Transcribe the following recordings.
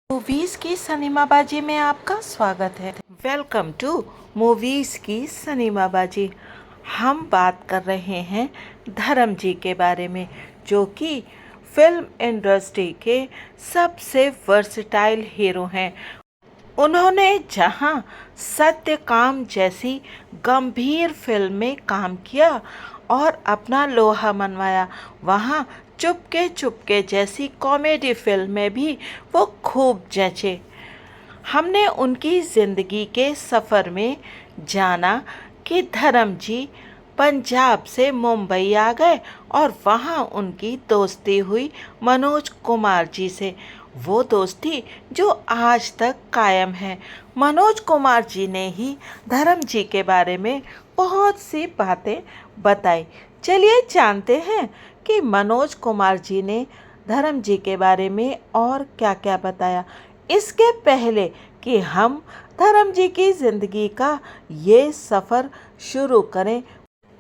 Movies की सिनेमाबाजी में आपका स्वागत है। वेलकम टू मूवीज की सिनेमाबाजी। हम बात कर रहे हैं धर्म जी के बारे में, जो कि फिल्म इंडस्ट्री के सबसे वर्सटाइल हीरो हैं। उन्होंने जहां सत्यकाम जैसी गंभीर फिल्म में काम किया और अपना लोहा मनवाया, वहां चुपके चुपके जैसी कॉमेडी फिल्म में भी वो खूब जचे। हमने उनकी ज़िंदगी के सफ़र में जाना कि धर्म जी पंजाब से मुंबई आ गए और वहाँ उनकी दोस्ती हुई मनोज कुमार जी से। वो दोस्ती जो आज तक कायम है। मनोज कुमार जी ने ही धर्म जी के बारे में बहुत सी बातें बताई। चलिए जानते हैं कि मनोज कुमार जी ने धर्म जी के बारे में और क्या क्या बताया। इसके पहले कि हम धर्म जी की ज़िंदगी का ये सफ़र शुरू करें,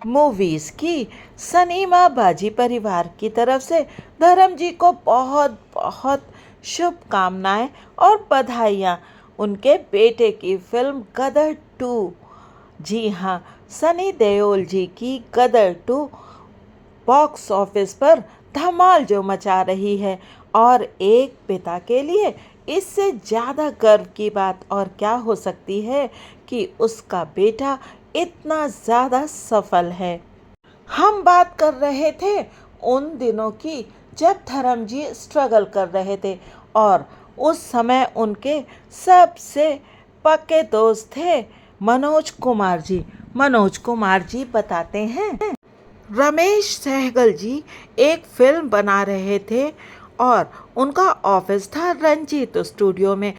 मूवीज़ की सिनेमाबाजी परिवार की तरफ से धर्म जी को बहुत बहुत शुभकामनाएं और बधाइयाँ। उनके बेटे की फिल्म गदर 2, जी हाँ, सनी देओल जी की गदर 2 बॉक्स ऑफिस पर धमाल जो मचा रही है, और एक पिता के लिए इससे ज़्यादा गर्व की बात और क्या हो सकती है कि उसका बेटा इतना ज़्यादा सफल है। हम बात कर रहे थे उन दिनों की जब धर्म जी स्ट्रगल कर रहे थे, और उस समय उनके सबसे पक्के दोस्त थे मनोज कुमार जी। मनोज कुमार जी बताते हैं, रमेश सहगल जी एक फिल्म बना रहे थे और उनका ऑफिस था रंजीत स्टूडियो में।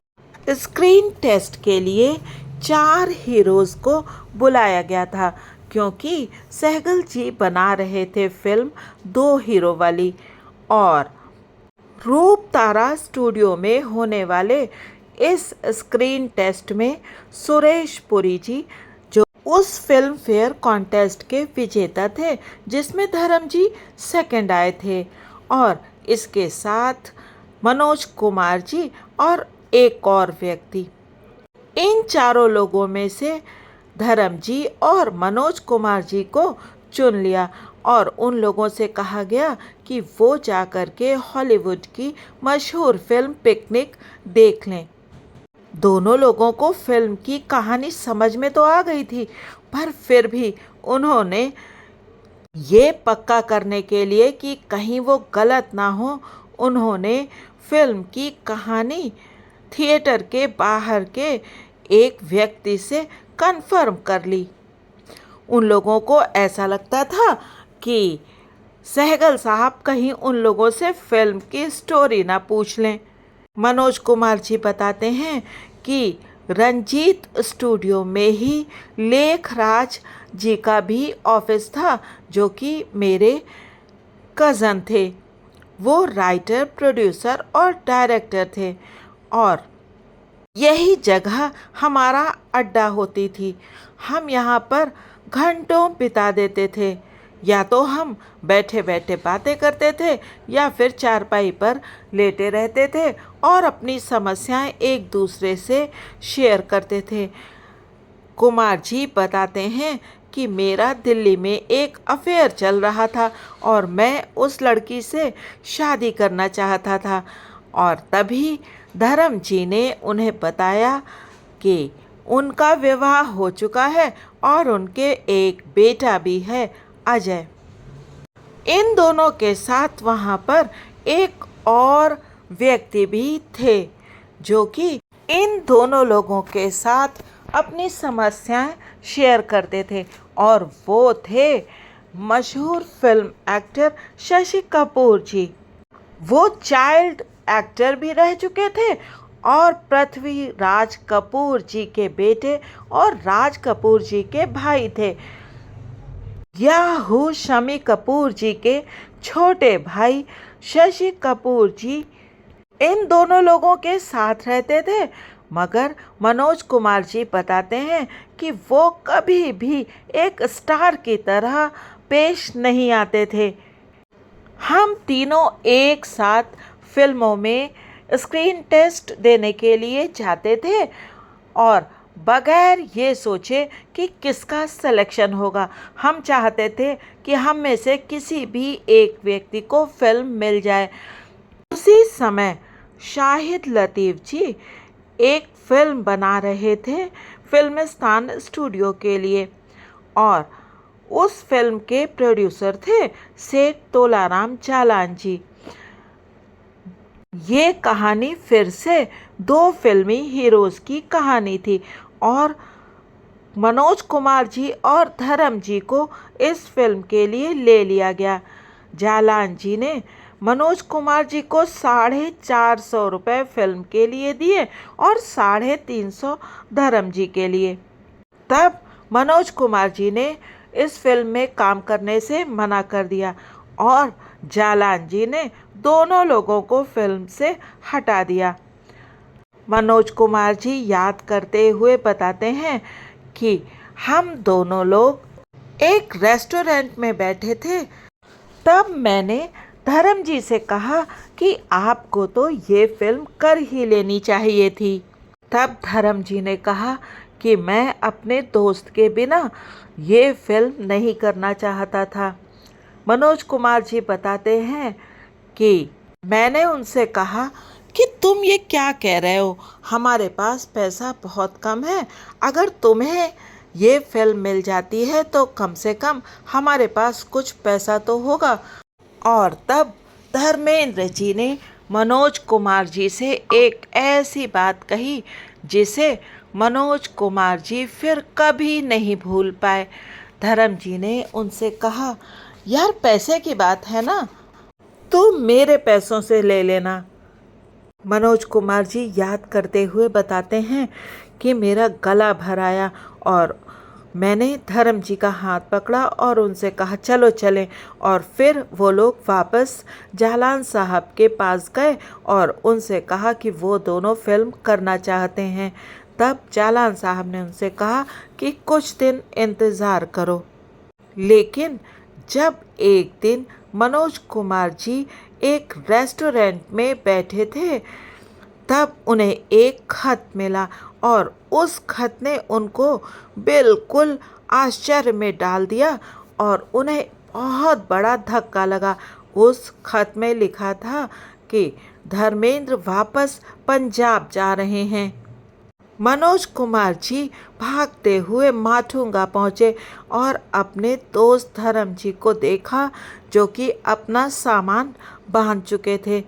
स्क्रीन टेस्ट के लिए 4 हीरोज़ को बुलाया गया था, क्योंकि सहगल जी बना रहे थे फिल्म 2 हीरो वाली। और रूप तारा स्टूडियो में होने वाले इस स्क्रीन टेस्ट में सुरेश पुरी जी, जो उस फिल्म फेयर कॉन्टेस्ट के विजेता थे जिसमें धर्म जी सेकंड आए थे, और इसके साथ मनोज कुमार जी और एक और व्यक्ति। इन चारों लोगों में से धर्म जी और मनोज कुमार जी को चुन लिया और उन लोगों से कहा गया कि वो जाकर के हॉलीवुड की मशहूर फिल्म पिकनिक देख लें। दोनों लोगों को फिल्म की कहानी समझ में तो आ गई थी, पर फिर भी उन्होंने ये पक्का करने के लिए कि कहीं वो गलत ना हो, उन्होंने फिल्म की कहानी थिएटर के बाहर के एक व्यक्ति से कंफर्म कर ली। उन लोगों को ऐसा लगता था कि सहगल साहब कहीं उन लोगों से फिल्म की स्टोरी ना पूछ लें। मनोज कुमार जी बताते हैं कि रंजीत स्टूडियो में ही लेखराज जी का भी ऑफिस था, जो कि मेरे कज़न थे। वो राइटर, प्रोड्यूसर और डायरेक्टर थे, और यही जगह हमारा अड्डा होती थी। हम यहाँ पर घंटों बिता देते थे। या तो हम बैठे बैठे बातें करते थे, या फिर चारपाई पर लेटे रहते थे और अपनी समस्याएं एक दूसरे से शेयर करते थे। कुमार जी बताते हैं कि मेरा दिल्ली में एक अफेयर चल रहा था और मैं उस लड़की से शादी करना चाहता था, और तभी धर्म जी ने उन्हें बताया कि उनका विवाह हो चुका है और उनके एक बेटा भी है, अजय। इन दोनों के साथ वहाँ पर एक और व्यक्ति भी थे, जो कि इन दोनों लोगों के साथ अपनी समस्याएं शेयर करते थे, और वो थे मशहूर फिल्म एक्टर शशि कपूर जी। वो चाइल्ड एक्टर भी रह चुके थे और पृथ्वीराज कपूर जी के बेटे और राज कपूर जी के भाई थे। याहू शमी कपूर जी के छोटे भाई शशि कपूर जी इन दोनों लोगों के साथ रहते थे। मगर मनोज कुमार जी बताते हैं कि वो कभी भी एक स्टार की तरह पेश नहीं आते थे। हम तीनों एक साथ फिल्मों में स्क्रीन टेस्ट देने के लिए जाते थे और बगैर ये सोचे कि किसका सिलेक्शन होगा, हम चाहते थे कि हम में से किसी भी एक व्यक्ति को फिल्म मिल जाए। उसी समय शाहिद लतीफ़ जी एक फिल्म बना रहे थे फिल्मिस्तान स्टूडियो के लिए और उस फिल्म के प्रोड्यूसर थे सेठ तोलाराम जालान जी। ये कहानी फिर से दो फिल्मी हीरोज़ की कहानी थी और मनोज कुमार जी और धर्म जी को इस फिल्म के लिए ले लिया गया। जालान जी ने मनोज कुमार जी को 450 रुपये फिल्म के लिए दिए और 350 धर्म जी के लिए। तब मनोज कुमार जी ने इस फिल्म में काम करने से मना कर दिया और जालान जी ने दोनों लोगों को फिल्म से हटा दिया। मनोज कुमार जी याद करते हुए बताते हैं कि हम दोनों लोग एक रेस्टोरेंट में बैठे थे। तब मैंने धर्म जी से कहा कि आपको तो ये फिल्म कर ही लेनी चाहिए थी। तब धर्म जी ने कहा कि मैं अपने दोस्त के बिना ये फिल्म नहीं करना चाहता था। मनोज कुमार जी बताते हैं कि मैंने उनसे कहा कि तुम ये क्या कह रहे हो, हमारे पास पैसा बहुत कम है, अगर तुम्हें ये फिल्म मिल जाती है तो कम से कम हमारे पास कुछ पैसा तो होगा। और तब धर्मेंद्र जी ने मनोज कुमार जी से एक ऐसी बात कही जिसे मनोज कुमार जी फिर कभी नहीं भूल पाए। धर्म जी ने उनसे कहा, यार पैसे की बात है ना, तुम मेरे पैसों से ले लेना। मनोज कुमार जी याद करते हुए बताते हैं कि मेरा गला भर आया और मैंने धर्म जी का हाथ पकड़ा और उनसे कहा चलो चलें। और फिर वो लोग वापस जालान साहब के पास गए और उनसे कहा कि वो दोनों फिल्म करना चाहते हैं। तब जालान साहब ने उनसे कहा कि कुछ दिन इंतज़ार करो। लेकिन जब एक दिन मनोज कुमार जी एक रेस्टोरेंट में बैठे थे तब उन्हें एक खत मिला और उस खत ने उनको बिल्कुल आश्चर्य में डाल दिया और उन्हें बहुत बड़ा धक्का लगा। उस खत में लिखा था कि धर्मेंद्र वापस पंजाब जा रहे हैं। मनोज कुमार जी भागते हुए माटुंगा पहुँचे और अपने दोस्त धर्म जी को देखा जो कि अपना सामान बांध चुके थे।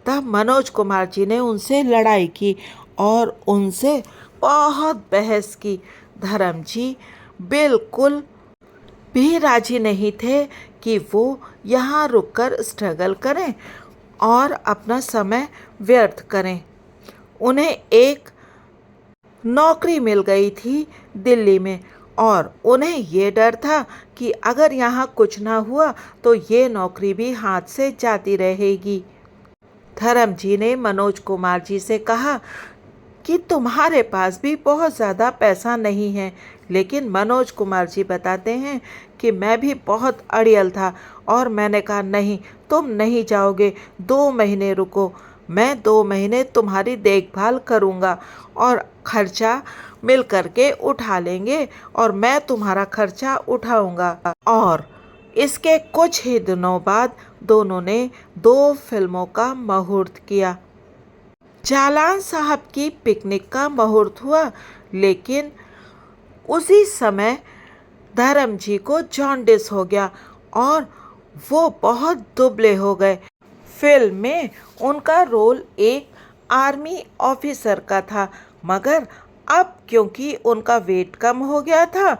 तब मनोज कुमार जी ने उनसे लड़ाई की और उनसे बहुत बहस की। धर्म जी बिल्कुल भी राजी नहीं थे कि वो यहाँ रुककर स्ट्रगल करें और अपना समय व्यर्थ करें। उन्हें एक नौकरी मिल गई थी दिल्ली में और उन्हें ये डर था कि अगर यहाँ कुछ ना हुआ तो ये नौकरी भी हाथ से जाती रहेगी। धर्म जी ने मनोज कुमार जी से कहा कि तुम्हारे पास भी बहुत ज़्यादा पैसा नहीं है। लेकिन मनोज कुमार जी बताते हैं कि मैं भी बहुत अड़ियल था और मैंने कहा नहीं, तुम नहीं जाओगे, 2 महीने रुको, मैं 2 महीने तुम्हारी देखभाल करूँगा और खर्चा मिल करके उठा लेंगे और मैं तुम्हारा खर्चा उठाऊँगा। और इसके कुछ ही दिनों बाद दोनों ने 2 फिल्मों का मुहूर्त किया। जालान साहब की पिकनिक का मुहूर्त हुआ, लेकिन उसी समय धर्म जी को जॉन्डिस हो गया और वो बहुत दुबले हो गए। फिल्म में उनका रोल एक आर्मी ऑफिसर का था, मगर अब क्योंकि उनका वेट कम हो गया था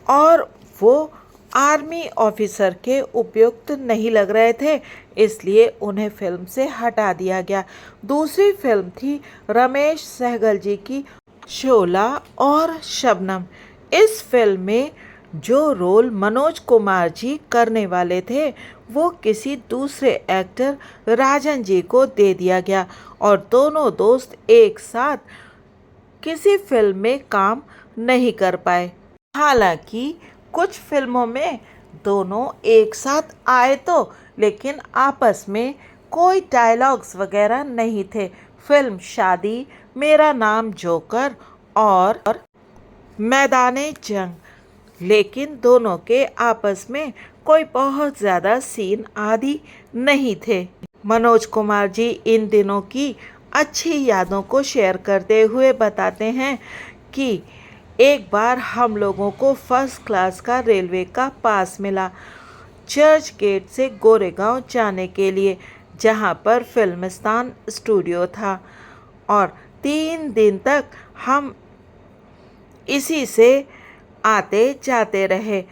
और वो आर्मी ऑफिसर के उपयुक्त नहीं लग रहे थे, इसलिए उन्हें फिल्म से हटा दिया गया। दूसरी फिल्म थी रमेश सहगल जी की शोला और शबनम। इस फिल्म में जो रोल मनोज कुमार जी करने वाले थे वो किसी दूसरे एक्टर राजन जी को दे दिया गया और दोनों दोस्त एक साथ किसी फिल्म में काम नहीं कर पाए। हालांकि कुछ फिल्मों में दोनों एक साथ आए तो, लेकिन आपस में कोई डायलॉग्स वगैरह नहीं थे। फिल्म शादी, मेरा नाम जोकर और मैदाने जंग, लेकिन दोनों के आपस में कोई बहुत ज़्यादा सीन आदि नहीं थे। मनोज कुमार जी इन दिनों की अच्छी यादों को शेयर करते हुए बताते हैं कि एक बार हम लोगों को फर्स्ट क्लास का रेलवे का पास मिला चर्च गेट से गोरेगांव जाने के लिए, जहां पर फिल्मिस्तान स्टूडियो था, और 3 दिन तक हम इसी से आते जाते रहे।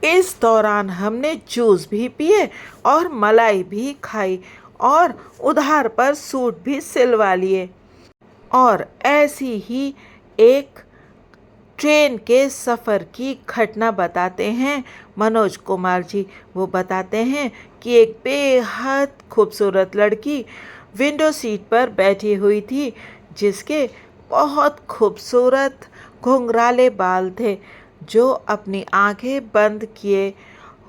इस दौरान हमने जूस भी पिए और मलाई भी खाई और उधार पर सूट भी सिलवा लिए। और ऐसी ही एक ट्रेन के सफ़र की घटना बताते हैं मनोज कुमार जी। वो बताते हैं कि एक बेहद खूबसूरत लड़की विंडो सीट पर बैठी हुई थी, जिसके बहुत खूबसूरत घुंघराले बाल थे, जो अपनी आंखें बंद किए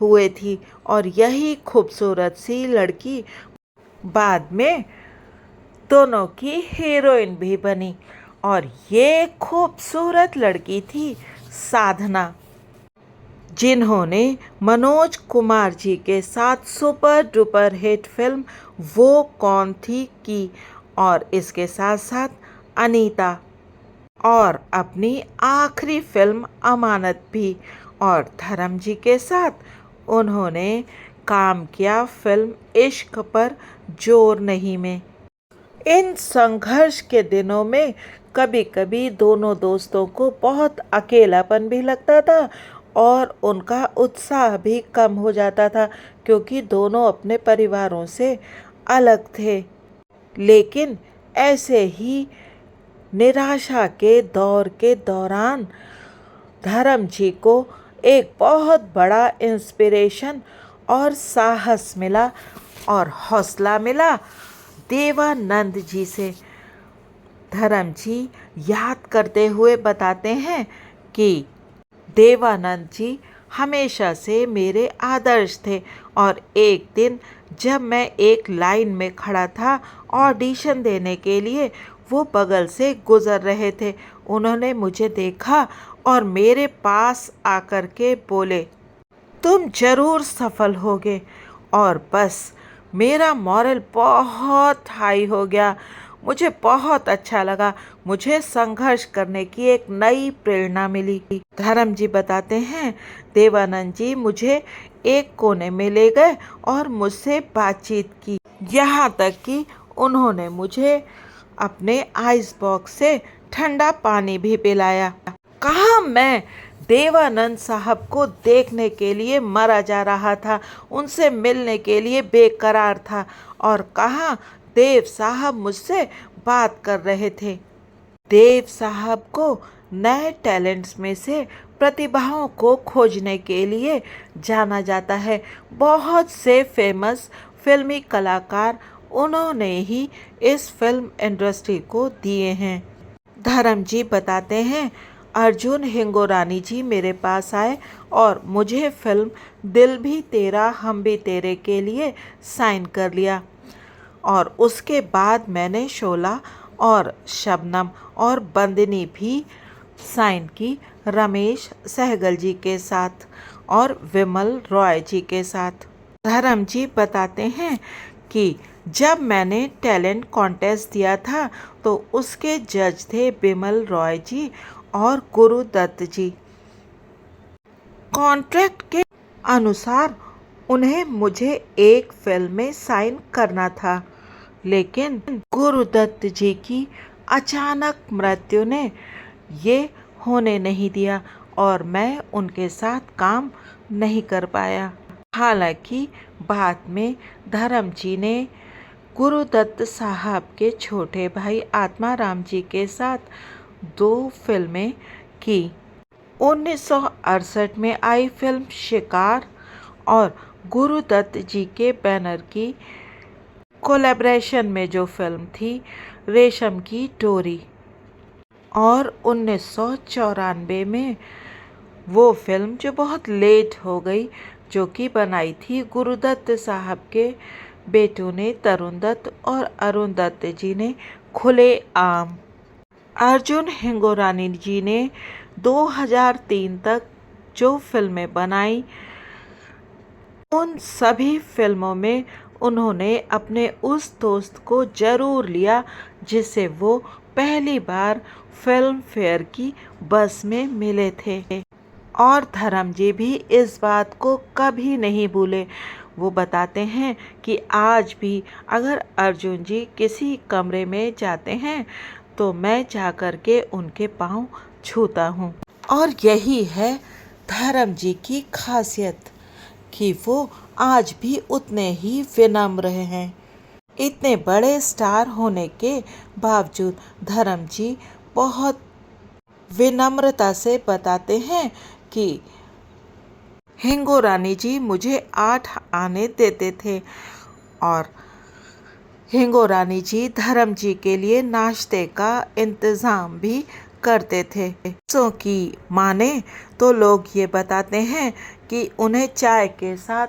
हुए थी। और यही खूबसूरत सी लड़की बाद में दोनों की हीरोइन भी बनी। और ये खूबसूरत लड़की थी साधना, जिन्होंने मनोज कुमार जी के साथ सुपर डुपर हिट फिल्म वो कौन थी की, और इसके साथ साथ अनीता, और अपनी आखिरी फिल्म अमानत भी। और धर्म जी के साथ उन्होंने काम किया फिल्म इश्क पर जोर नहीं में। इन संघर्ष के दिनों में कभी कभी दोनों दोस्तों को बहुत अकेलापन भी लगता था और उनका उत्साह भी कम हो जाता था, क्योंकि दोनों अपने परिवारों से अलग थे। लेकिन ऐसे ही निराशा के दौर के दौरान धर्म जी को एक बहुत बड़ा इंस्पिरेशन और साहस मिला और हौसला मिला देवानंद जी से। धर्म जी याद करते हुए बताते हैं कि देवानंद जी हमेशा से मेरे आदर्श थे, और एक दिन जब मैं एक लाइन में खड़ा था ऑडिशन देने के लिए, वो बगल से गुजर रहे थे। उन्होंने मुझे देखा और मेरे पास आकर के बोले, तुम जरूर सफल होगे। और बस मेरा मॉरल बहुत हाई हो गया। मुझे बहुत अच्छा लगा। मुझे संघर्ष करने की एक नई प्रेरणा मिली। धर्म जी बताते हैं, देवानंद जी मुझे एक कोने में ले गए और मुझसे बातचीत की, यहाँ तक कि उन्होंने मुझे अपने आइस बॉक्स से ठंडा पानी भी पिलाया। कहाँ मैं देवानंद साहब को देखने के लिए मरा जा रहा था, उनसे मिलने के लिए बेकरार था, और कहाँ देव साहब मुझसे बात कर रहे थे। देव साहब को नए टैलेंट्स में से प्रतिभाओं को खोजने के लिए जाना जाता है। बहुत से फेमस फिल्मी कलाकार उन्होंने ही इस फिल्म इंडस्ट्री को दिए हैं। धर्म जी बताते हैं, अर्जुन हिंगोरानी जी मेरे पास आए और मुझे फिल्म दिल भी तेरा हम भी तेरे के लिए साइन कर लिया। और उसके बाद मैंने शोला और शबनम और बंदनी भी साइन की, रमेश सहगल जी के साथ और विमल रॉय जी के साथ। धर्म जी बताते हैं कि जब मैंने टैलेंट कॉन्टेस्ट दिया था तो उसके जज थे विमल रॉय जी और गुरुदत्त जी। कॉन्ट्रैक्ट के अनुसार उन्हें मुझे एक फिल्म में साइन करना था, लेकिन गुरुदत्त जी की अचानक मृत्यु ने ये होने नहीं दिया और मैं उनके साथ काम नहीं कर पाया। हालांकि बाद में धर्म जी ने गुरुदत्त साहब के छोटे भाई आत्माराम जी के साथ 2 फिल्में की। 1968 में आई फिल्म शिकार और गुरुदत्त जी के बैनर की कोलैबोरेशन में जो फिल्म थी रेशम की डोरी, और 1994 में वो फिल्म जो बहुत लेट हो गई, जो कि बनाई थी गुरुदत्त साहब के बेटों ने तरुण दत्त और अरुण दत्त जी ने खुलेआम, अर्जुन हिंगोरानी जी ने 2003 तक जो फिल्में बनाई, उन सभी फिल्मों में उन्होंने अपने उस दोस्त को जरूर लिया जिसे वो पहली बार फिल्म फेयर की बस में मिले थे। और धर्म जी भी इस बात को कभी नहीं भूले। वो बताते हैं कि आज भी अगर अर्जुन जी किसी कमरे में जाते हैं तो मैं जाकर के उनके पाँव छूता हूँ। और यही है धर्म जी की खासियत कि वो आज भी उतने ही विनम्र हैं। इतने बड़े स्टार होने के बावजूद धर्म जी बहुत विनम्रता से बताते हैं कि हिंगोरानी जी मुझे 8 आने देते थे और हिंगोरानी जी धर्म जी के लिए नाश्ते का इंतज़ाम भी करते थे। सो की माने तो लोग ये बताते हैं कि उन्हें चाय के साथ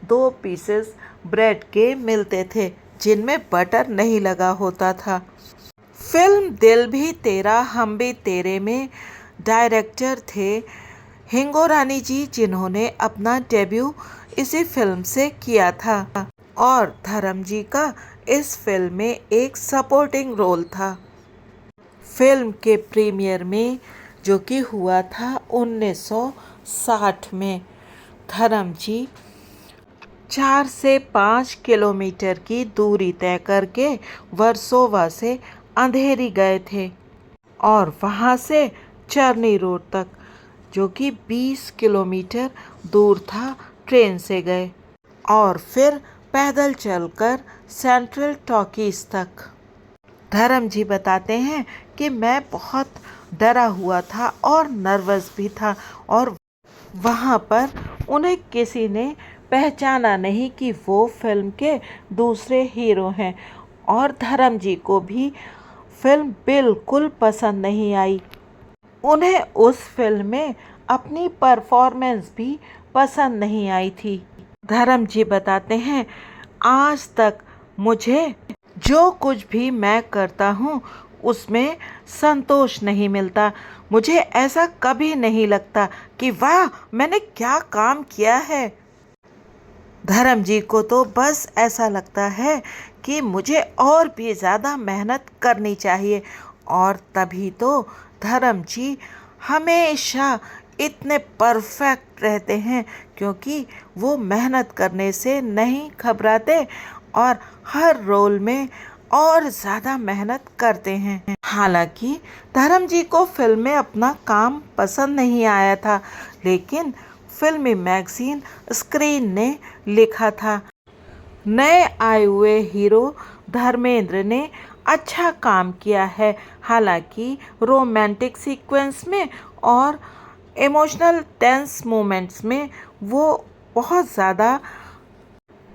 2 पीसेस ब्रेड के मिलते थे जिनमें बटर नहीं लगा होता था। फिल्म दिल भी तेरा हम भी तेरे में डायरेक्टर थे हिंगोरानी जी, जिन्होंने अपना डेब्यू इसी फिल्म से किया था और धर्म जी का इस फिल्म में एक सपोर्टिंग रोल था। फिल्म के प्रीमियर में जो कि हुआ था 1960 में, धर्म जी 4 से 5 किलोमीटर की दूरी तय करके वर्सोवा से अंधेरी गए थे और वहां से चर्नी रोड तक, जो कि 20 किलोमीटर दूर था, ट्रेन से गए और फिर पैदल चलकर सेंट्रल टॉकीज तक। धर्म जी बताते हैं कि मैं बहुत डरा हुआ था और नर्वस भी था और वहाँ पर उन्हें किसी ने पहचाना नहीं कि वो फिल्म के दूसरे हीरो हैं और धर्म जी को भी फिल्म बिल्कुल पसंद नहीं आई। उन्हें उस फिल्म में अपनी परफॉर्मेंस भी पसंद नहीं आई थी। धर्म जी बताते हैं, आज तक मुझे जो कुछ भी मैं करता हूँ उसमें संतोष नहीं मिलता। मुझे ऐसा कभी नहीं लगता कि वाह मैंने क्या काम किया है। धर्म जी को तो बस ऐसा लगता है कि मुझे और भी ज़्यादा मेहनत करनी चाहिए और तभी तो धर्म जी हमेशा इतने परफेक्ट रहते हैं, क्योंकि वो मेहनत करने से नहीं घबराते और हर रोल में और ज़्यादा मेहनत करते हैं। हालांकि धर्म जी को फिल्म में अपना काम पसंद नहीं आया था, लेकिन फिल्मी मैगजीन स्क्रीन ने लिखा था, नए आए हुए हीरो धर्मेंद्र ने अच्छा काम किया है। हालांकि रोमांटिक सीक्वेंस में और इमोशनल टेंस मोमेंट्स में वो बहुत ज़्यादा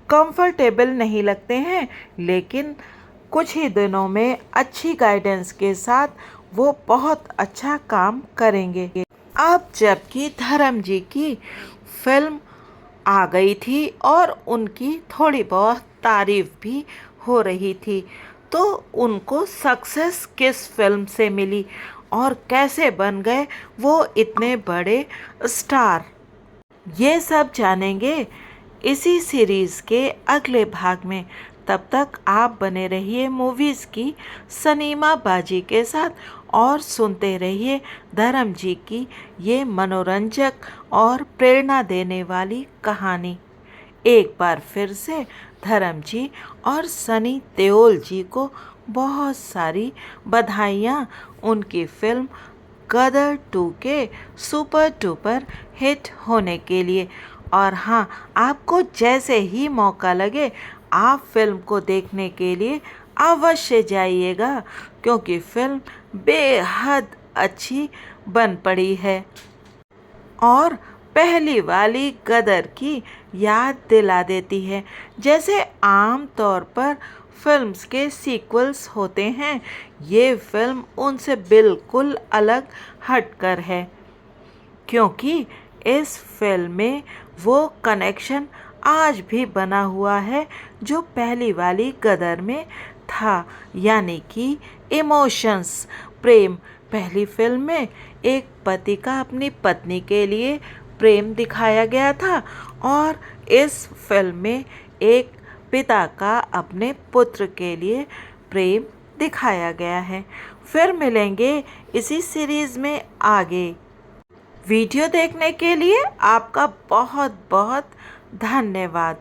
कंफर्टेबल नहीं लगते हैं, लेकिन कुछ ही दिनों में अच्छी गाइडेंस के साथ वो बहुत अच्छा काम करेंगे। अब जबकि धर्म जी की फिल्म आ गई थी और उनकी थोड़ी बहुत तारीफ भी हो रही थी, तो उनको सक्सेस किस फिल्म से मिली और कैसे बन गए वो इतने बड़े स्टार, ये सब जानेंगे इसी सीरीज़ के अगले भाग में। तब तक आप बने रहिए मूवीज़ की सनीमा बाजी के साथ और सुनते रहिए धर्म जी की ये मनोरंजक और प्रेरणा देने वाली कहानी। एक बार फिर से धर्म जी और सनी देओल जी को बहुत सारी बधाइयाँ उनकी फिल्म गदर 2 के सुपर डुपर हिट होने के लिए। और हाँ, आपको जैसे ही मौका लगे आप फिल्म को देखने के लिए अवश्य जाइएगा, क्योंकि फिल्म बेहद अच्छी बन पड़ी है और पहली वाली गदर की याद दिला देती है। जैसे आम तौर पर फिल्म्स के सीक्वल्स होते हैं, ये फिल्म उनसे बिल्कुल अलग हटकर है, क्योंकि इस फिल्म में वो कनेक्शन आज भी बना हुआ है जो पहली वाली गदर में था, यानी कि इमोशंस, प्रेम। पहली फिल्म में एक पति का अपनी पत्नी के लिए प्रेम दिखाया गया था और इस फिल्म में एक पिता का अपने पुत्र के लिए प्रेम दिखाया गया है। फिर मिलेंगे इसी सीरीज़ में आगे। वीडियो देखने के लिए आपका बहुत बहुत धन्यवाद।